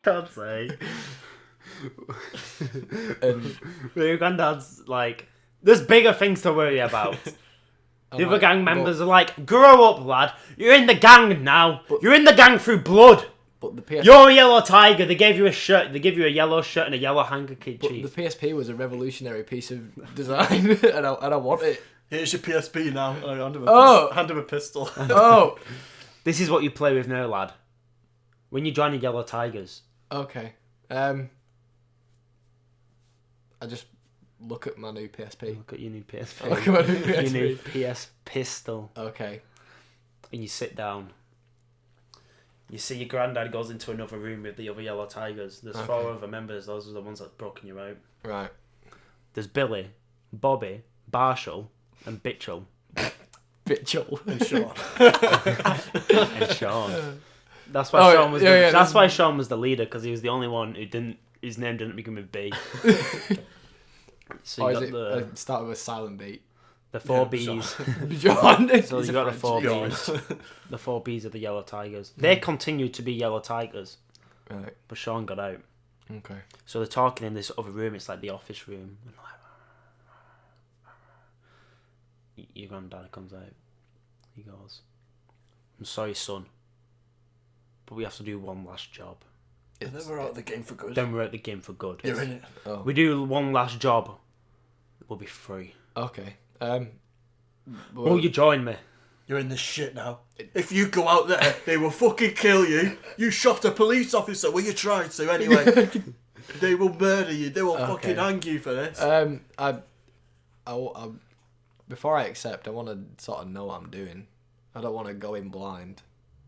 Can't say. And Your granddad's like, there's bigger things to worry about. The other gang members are like, grow up, lad. You're in the gang now. You're in the gang through blood. but the PSP, You're a yellow tiger. They gave you a shirt. They give you a yellow shirt and a yellow handkerchief. but the PSP was a revolutionary piece of design, and I want it. Here's your PSP now. Hand him a pistol. Oh, This is what you play with now, lad. When you join the Yellow Tigers. okay. I just look at my new PSP. Look at your new PSP. Look at my new Your PSP. new PS pistol. Okay. And you sit down. You see your granddad goes into another room with the other Yellow Tigers. There's 4 other members. Those are the ones that's broken you out. Right. There's Billy, Bobby, Barshall, and Bitchell. Bitchel. And Sean. And Sean. That's why Sean was. That's why Sean was the leader, because he was the only one who didn't. His name didn't begin with B. So you got the start with a silent beat. the 4 B's. John. So you got the 4 B's. The 4 B's of the Yellow Tigers. They continue to be Yellow Tigers, Right. but Sean got out. Okay. So they're talking in this other room. It's like the office room. And like, your granddad comes out. He goes, "I'm sorry, son, but we have to do one last job. And then we're out of the game for good. Then we're out the game for good. You're in it. Oh. We do one last job. We'll be free. Okay. Will you join me?" You're in this shit now. If you go out there, they will fucking kill you. You shot a police officer. Well, you tried to anyway. They will murder you. They will fucking hang you for this. Before I accept, I want to sort of know what I'm doing. I don't want to go in blind.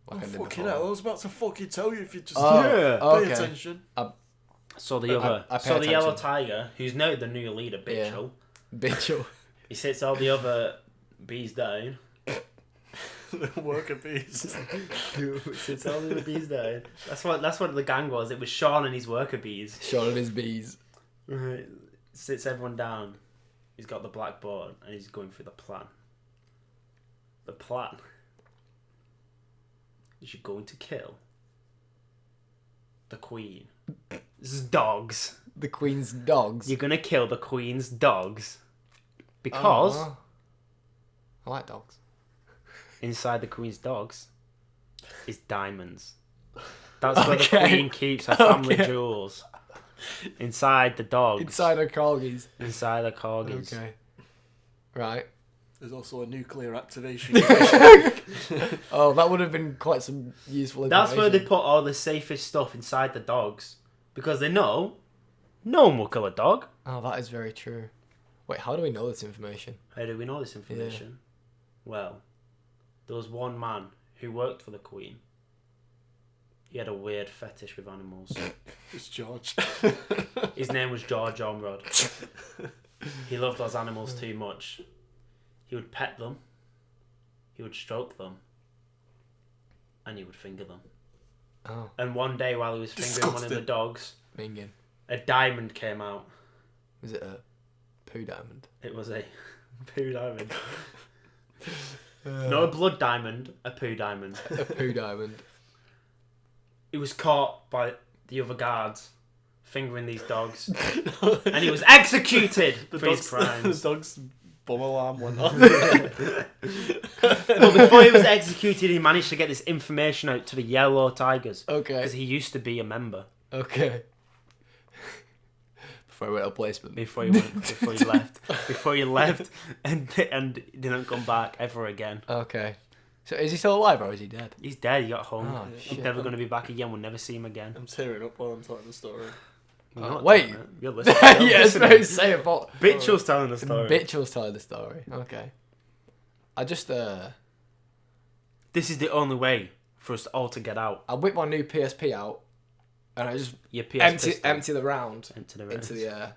Like I did Fucking before. hell, I was about to fucking tell you if you just Yeah. pay attention. So the other, I pay so the Yellow attention. Tiger, who's now the new leader, Bitchell, Bitchel. he sits all the other bees down. The worker bees. Sits all the other bees down. That's what the gang was. It was Sean and his worker bees. Sean and his bees. Right. Sits everyone down. He's got the blackboard and he's going through the plan. The plan is you're going to kill the Queen's dogs. The Queen's dogs. You're gonna kill the Queen's dogs because I like dogs. inside the Queen's dogs is diamonds. That's where the Queen keeps her family jewels. Inside the dogs. Inside her corgis. Inside the corgis. Okay. Right. There's also a nuclear activation. Oh, that would have been quite some useful information. That's where they put all the safest stuff inside the dogs. Because they know no one will kill a dog. Oh, that is very true. Wait, how do we know this information? How do we know this information? Well, there was one man who worked for the Queen. He had a weird fetish with animals. It's George. His name was George Ormrod. He loved those animals too much. He would pet them, he would stroke them, and he would finger them. Oh, And one day while he was fingering one of the dogs, minging. a diamond came out. Was it a poo diamond? It was a poo diamond. Not a blood diamond, a poo diamond. A poo diamond. He was caught by the other guards fingering these dogs, and he was executed for his crimes. The dog's bum alarm went off. But before he was executed, he managed to get this information out to the Yellow Tigers. Okay. Because he used to be a member. Okay. Before I went to placement. Before he left, and didn't come back ever again. Okay. So is he still alive or is he dead? He's dead. He got hung. Oh, He's shit. never going to be back again. We'll never see him again. I'm tearing up while I'm telling the story. You're not wait. telling it. You're listening. Yes, very say but Bitchell's telling the story. Bitchell's telling the story. Okay. I just This is the only way for us all to get out. I whip my new PSP out and I just Your PS pistol. empty the round Empty the into the air.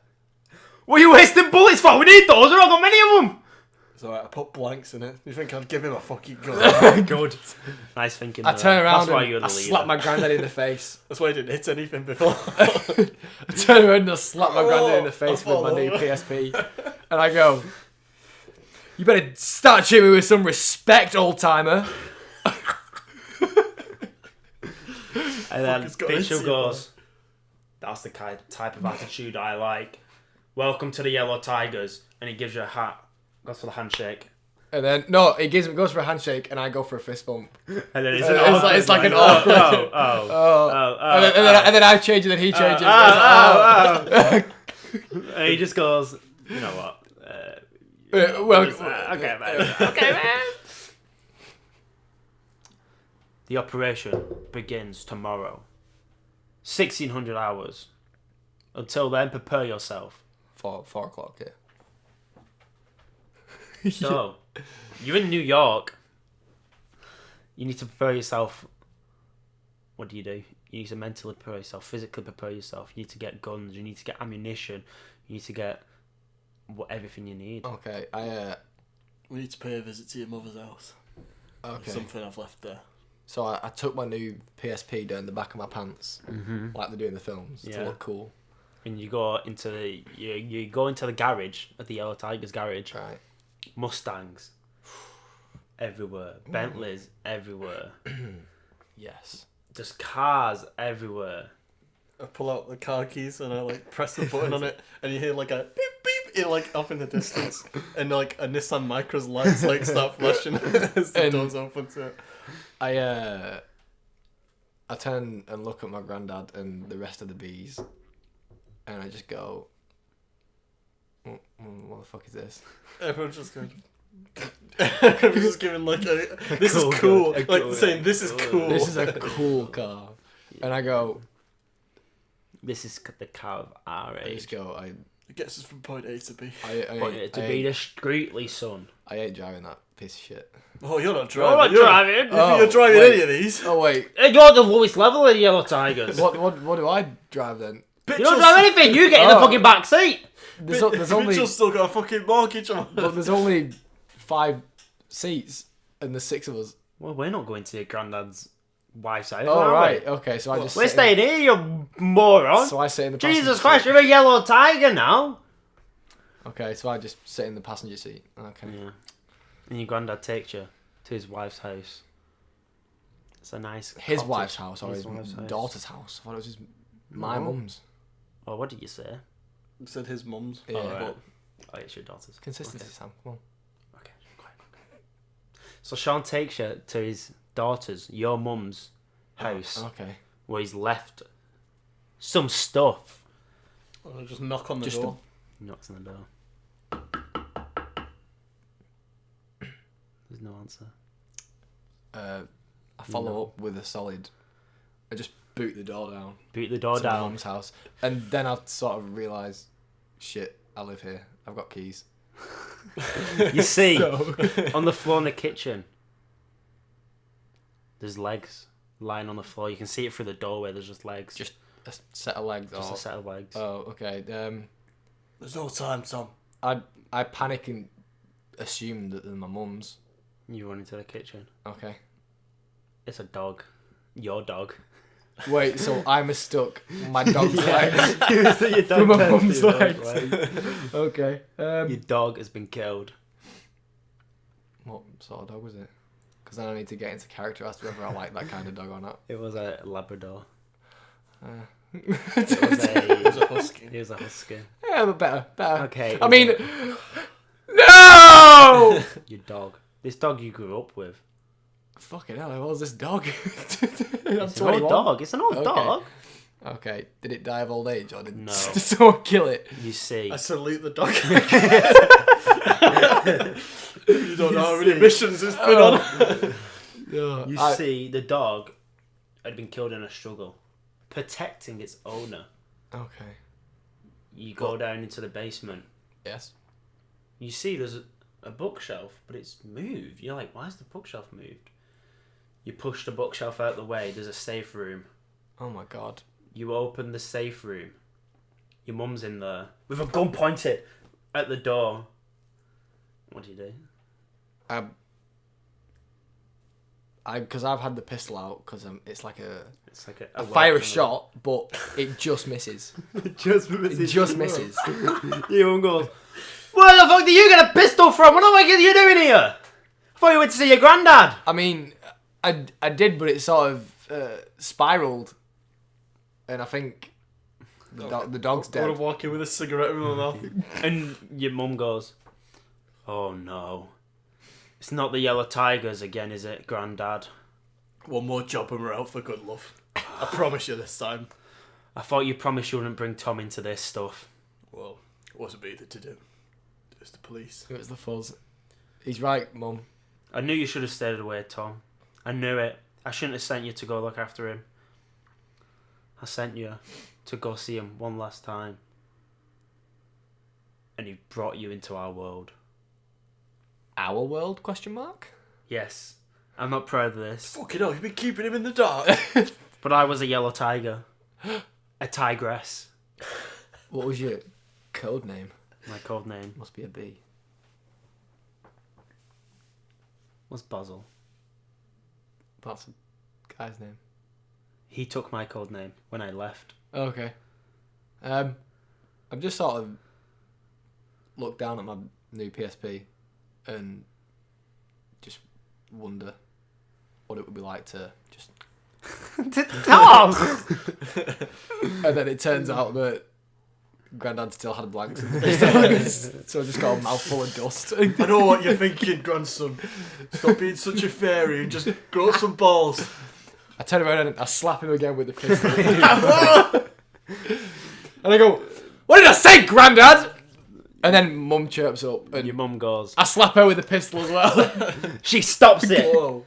What are you wasting bullets for? We need those. We've not got many of them. It's alright, I put blanks in it. You think I'd give him a fucking gun? Good. Nice thinking. I turn around That's why and you're the I leader. slap my granddad in the face. That's why I didn't hit anything before. I turn around and I slap my granddad in the face with my new PSP. And I go, "You better start treating me with some respect, old timer." And then Fuck, it's got into Bitchell you, goes, That's the type of attitude I like. Welcome to the Yellow Tigers. And he gives you a hat. Goes for the handshake. And then, no, he goes for a handshake and I go for a fist bump. And then It's like an awkward... And then I change and then he changes. And he just goes, you know what? Okay, man. Okay, man. The operation begins tomorrow. 1600 hours. Until then, prepare yourself. 4 o'clock, yeah. So, you're in New York. You need to prepare yourself. What do? You need to mentally prepare yourself, physically prepare yourself. You need to get guns. You need to get ammunition. You need to get everything you need. Okay, We need to pay a visit to your mother's house. Okay. Something I've left there. So I took my new PSP down the back of my pants, like they do in the films, to look cool. And you go into the garage at the Yellow Tigers garage. Right. Mustangs everywhere, Bentleys everywhere. Yes. Just cars everywhere. I pull out the car keys and I like press the button on it, and you hear like a beep beep, like off in the distance, and like a Nissan Micra's lights like start flashing as the doors open to it. I turn and look at my granddad and the rest of the bees, and I just go, what the fuck is this? Everyone's just going. Everyone's just giving like this is cool, like saying this is cool. This is a cool car, and I go. This is the car of our I age. just go. It gets us from point A to B. To be discreetly, son. I ain't driving that piece of shit. Oh, you're not driving. I'm not driving. If you're driving any of these. Oh wait. You're the lowest level of the Yellow Tigers. What do I drive then? You don't drive anything. You get in the fucking back seat. There's only. Mitchell's still got a fucking mortgage on. But there's only 5 seats, and there's 6 of us. Well, we're not going to your granddad's wife's house. Oh are right. we? Okay. So I just. We're staying here, you moron. So I sit in the. Jesus passenger Christ, seat. you're a Yellow Tiger now. Okay, so I just sit in the passenger seat. Okay. Yeah. And your granddad takes you to his wife's house. It's a nice. His cottage. wife's house or his wife's house. daughter's house. I thought it was my No. mum's. Oh, what did you say? It said his mum's. Yeah. Oh, right. Oh, it's your daughter's. Consistency, Okay. Sam. Come on. Okay. So Sean takes you to his daughter's, your mum's house, Okay. where he's left some stuff. I'll just knock on the Just door. He knocks on the door. There's no answer. I follow up with a solid. I just boot the door down. Boot the door to my down. mum's house, and then I sort of realise, shit, I live here. I've got keys. You see, So- on the floor in the kitchen, there's legs lying on the floor. You can see it through the doorway. There's just legs. Just a set of legs. Just a set of legs. Oh, okay. There's no time, Tom. I panic and assume that they're my mum's. You run into the kitchen. Okay. It's a dog. Your dog. Wait, so I mistook my dog's legs Your dog from my turns to mum's your dog's legs. Okay. Your dog has been killed. What sort of dog was it? Because then I need to get into character as to whether I like that kind of dog or not. It was a Labrador. It It was a husky. It was a husky. Yeah, but better. Okay. I mean, no! Your dog. This dog you grew up with. Fucking hell, what was this dog? I'm It's an old dog. It's an old Okay. dog. Okay, did it die of old age or did No. someone kill it? You see. I salute the dog. You don't know how many missions it's been on. You see, the dog had been killed in a struggle, protecting its owner. Okay. You go down into the basement. Yes. You see there's a bookshelf, but it's moved. You're like, why is the bookshelf moved? You push the bookshelf out the way. There's a safe room. Oh my god. You open the safe room. Your mum's in there with a gun pointed at the door. What do you do? Because I've had the pistol out because it's like It's like a fire a shot, but it just misses. It just misses. It just misses. Your mum goes, where the fuck do you get a pistol from? What the fuck are you doing here? I thought you went to see your granddad. I mean, I did, but it sort of spiraled, and I think The dog's I'm dead. walking with a cigarette in my mouth. And your mum goes, "Oh no. It's not the yellow tigers again, is it, Grandad? One more job and we're out for good, love. I promise you this time. I thought you promised you wouldn't bring Tom into this stuff." Well, it wasn't me that did it. It was the police. It was the fuzz. He's right, Mum. I knew you should have stayed away, Tom. I knew it. I shouldn't have sent you to go look after him. I sent you to go see him one last time. And he brought you into our world. Our world? Question mark. Yes, I'm not proud of this. Fucking hell, you've been keeping him in the dark. But I was a yellow tiger. A tigress. What was your code name? My code name Must be a B. was Basil. That's the guy's name. He took my code name when I left. Okay. I've just sort of looked down at my new PSP and just wonder what it would be like to just... Tom! And then it turns out that Grandad still had blanks in the pistol, so I just got a mouthful of dust. I know what you're thinking, grandson. Stop being such a fairy and just grow some balls. I turn around and I slap him again with the pistol. And I go, "What did I say, Grandad?" And then Mum chirps up and Your mum goes, I slap her with the pistol as well. she stops it. Whoa.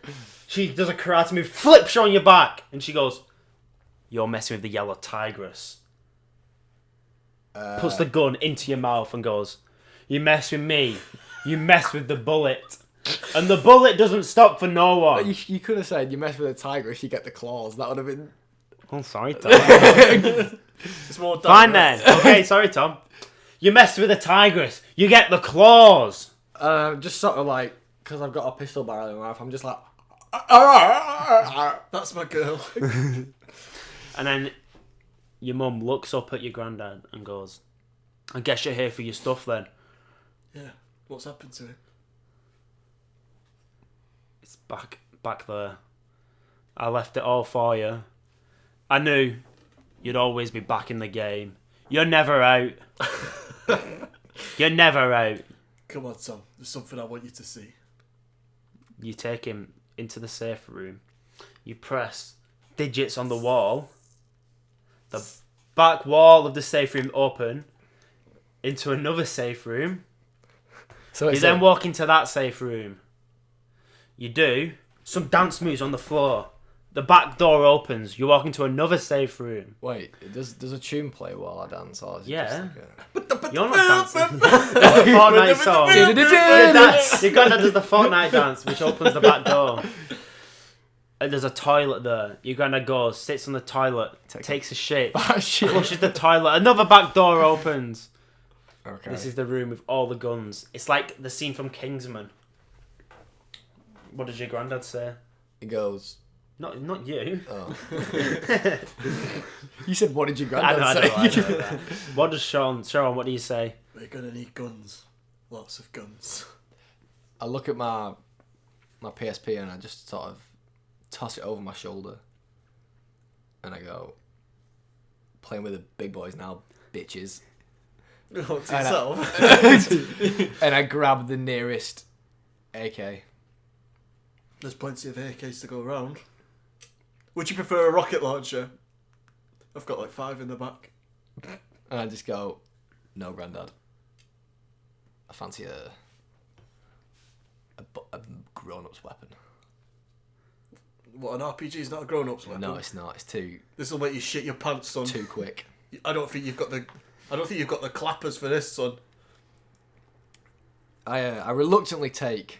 She does a karate move, flips you on your back, and she goes, "You're messing with the yellow tigress." Puts the gun into your mouth and goes, "You mess with me, you mess with the bullet." And the bullet doesn't stop for no one. You could have said, "You mess with a tigress, you get the claws." That would have been... Oh, sorry, Tom. It's more Fine direct. then. Okay, sorry, Tom. You mess with a tigress, you get the claws. Just sort of like, because I've got a pistol barrel in my mouth, I'm just like... That's my girl. And then your mum looks up at your granddad and goes, "I guess you're here for your stuff then." Yeah. What's happened to him? It's back there. I left it all for you. I knew you'd always be back in the game. You're never out. You're never out. Come on, Tom. There's something I want you to see. You take him into the safe room. You press digits on the wall. The back wall of the safe room open into another safe room. So You it's then walk into that safe room. You do some dance moves on the floor. The back door opens. You walk into another safe room. Wait, does a tune play while I dance? Or is it Yeah. just like You're not dancing. It's the Fortnite song. Your granddad does the Fortnite dance, which opens the back door. And there's a toilet there. Your granddad goes, sits on the toilet, takes a shit, flushes the toilet. Another back door opens. Okay. This is the room with all the guns. It's like the scene from Kingsman. What did your granddad say? He goes... Not you. Oh. You said, "What did your I granddad know say?" that. What does Sean, what do you say? We're gonna need guns. Lots of guns. I look at my PSP and I just sort of toss it over my shoulder. And I go, "Playing with the big boys now, bitches." Oh, to yourself. And I grab the nearest AK. There's plenty of AKs to go around. Would you prefer a rocket launcher? I've got like 5 in the back. And I just go, "No, Grandad. I fancy a grown-up's weapon." What, an RPG's not a grown-up's weapon? No, it's not. It's too This will make you shit your pants, son. too quick. I don't think you've got the clappers for this, son. I reluctantly take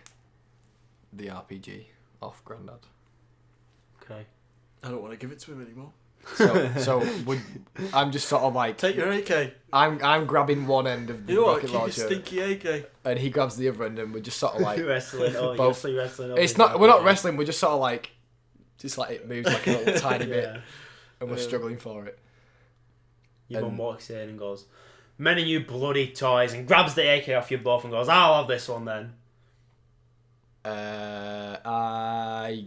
the RPG off Grandad. Okay. I don't want to give it to him anymore. I'm just sort of like, Take your AK. I'm grabbing one end of the You know what? rocket Keep your launcher, stinky AK. and he grabs the other end, and we're just sort of like, Wrestling. Oh, both. you're wrestling. It's not. We're not wrestling. We're just sort of like, just like it moves like a little tiny bit, Yeah. and we're struggling for it. Your mum And- walks in and goes, "Men of you bloody toys," and grabs the AK off you both and goes, "I'll have this one then." I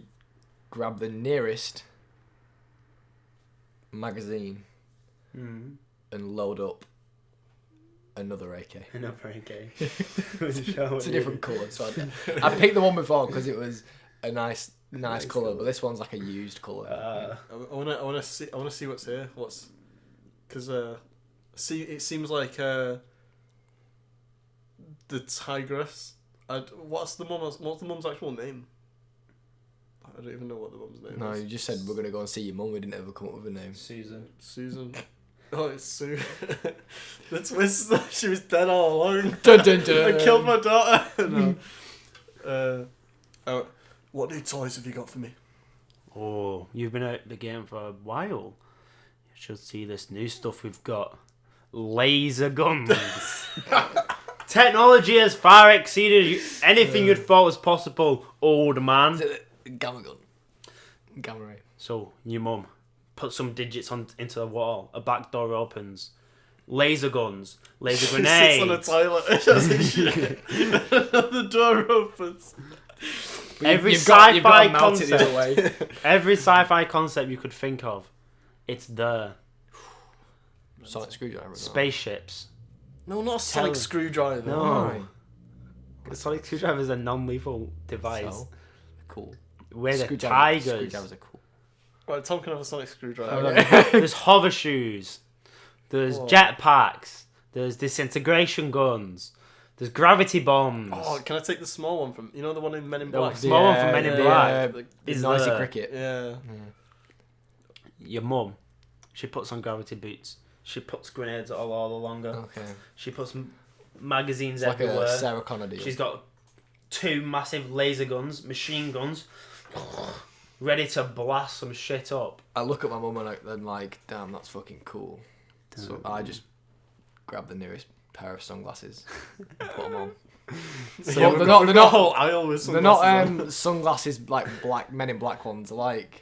grab the nearest magazine and load up another AK. Another AK. It's a different colour, so I picked the one before because it was a nice colour, but this one's like a used colour. I wanna see what's here. Because it seems like the tigress. What's the mum's actual name? I don't even know what the mum's name is. No, you just said we're gonna go and see your mum. We didn't ever come up with a name. Susan. Oh, it's Sue. The twist. She was dead all along. Dun, dun, dun. I killed my daughter. No. What new toys have you got for me? Oh, you've been out the game for a while. You should see this new stuff we've got. Laser guns. Technology has far exceeded anything you'd thought was possible, old man. Gamma gun. Gamma ray. So, your mum, put some digits into the wall. A back door opens. Laser guns. Laser grenades. Sits on a toilet. The door opens. Every you've got sci-fi to mount it the other way. concept. Every sci-fi concept you could think of. It's there. Sonic screwdriver. Spaceships. No, not a sonic screwdriver. No. Why? The sonic screwdriver is a non-lethal device. So, cool. We're the tigers. Screwdrivers are cool. Right, Tom can have a sonic screwdriver. Okay. There's hover shoes. There's jetpacks. There's disintegration guns. There's gravity bombs. Oh, can I take the small one from... You know the one in Men in The Black? small one from Men in Black. Is Is Noisy there. Cricket. Yeah. Your mum, she puts on gravity boots. She puts grenades all along her. Okay. She puts magazines It's like everywhere. a Sarah Connor deal. She's got 2 massive laser guns, machine guns, ready to blast some shit up. I look at my mum and I'm like, damn, that's fucking cool. So I just grab the nearest pair of sunglasses and put them on. So Yeah, they're not a whole aisle with they're sunglasses not sunglasses like black Men in Black ones. They're like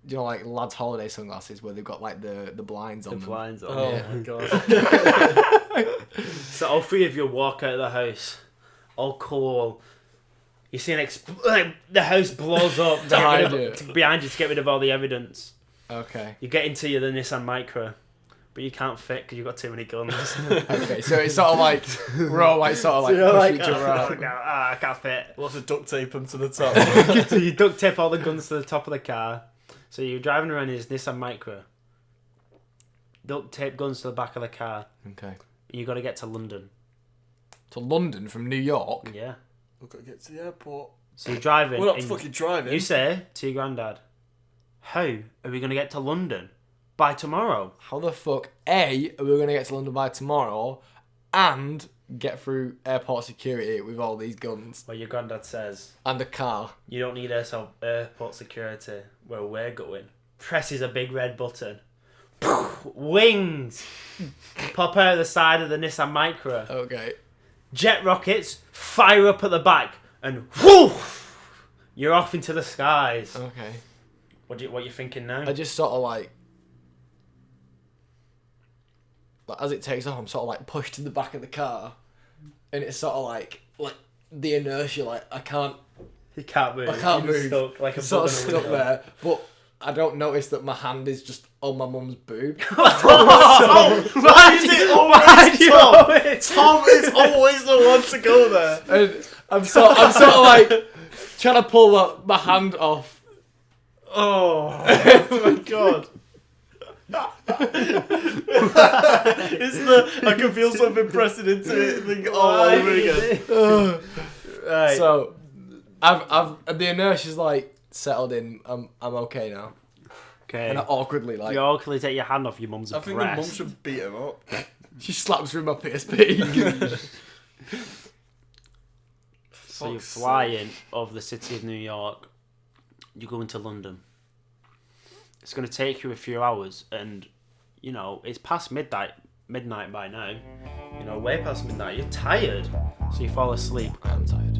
you know, like lads' holiday sunglasses where they've got like the blinds on The them. blinds on. Oh Yeah. my god. So all 3 of you walk out of the house, all cool. You see the house blows up behind you to get rid of all the evidence. Okay. You get into the Nissan Micra, but you can't fit because you've got too many guns. Okay, so it's sort of like we're all like sort of like you're pushing like, each other out. I can't fit. We'll have to duct tape them to the top. So you duct tape all the guns to the top of the car. So you're driving around in this Nissan Micra. Duct tape guns to the back of the car. Okay. You got to get to London. To London from New York. Yeah. We've got to get to the airport. So you're driving. We're not and fucking driving. You say to your granddad, "How are we going to get to London by tomorrow?" How the fuck are we gonna get to London by tomorrow, and get through airport security with all these guns Well, your granddad says, and a car? "You don't need airport security where we're going." Presses a big red button. Wings pop out the side of the Nissan Micra. Okay. Jet rockets fire up at the back, and whoo, you're off into the skies. Okay. What you thinking now? I just sort of like as it takes off, I'm sort of like pushed to the back of the car, and it's sort of like the inertia, like I can't You can't move. I can't You're move. Stuck like a sort of bug in a stuck window. there, but I don't notice that my hand is just on my mum's boob. Why is it always Tom? Tom is always the one to go there. And I'm sort of like trying to pull my hand off. Oh my god. I can feel something pressing into it and think all over again. Right. So I've the inertia's like settled in. I'm okay now. Okay. And I awkwardly You awkwardly take your hand off your mum's I think the mum breast. should beat him up. she slaps through my PSP. So you're Fuck's flying over the city of New York. You're going to London. It's going to take you a few hours, and you know it's past midnight by now. You know, way past midnight. You're tired, so you fall asleep. I'm tired.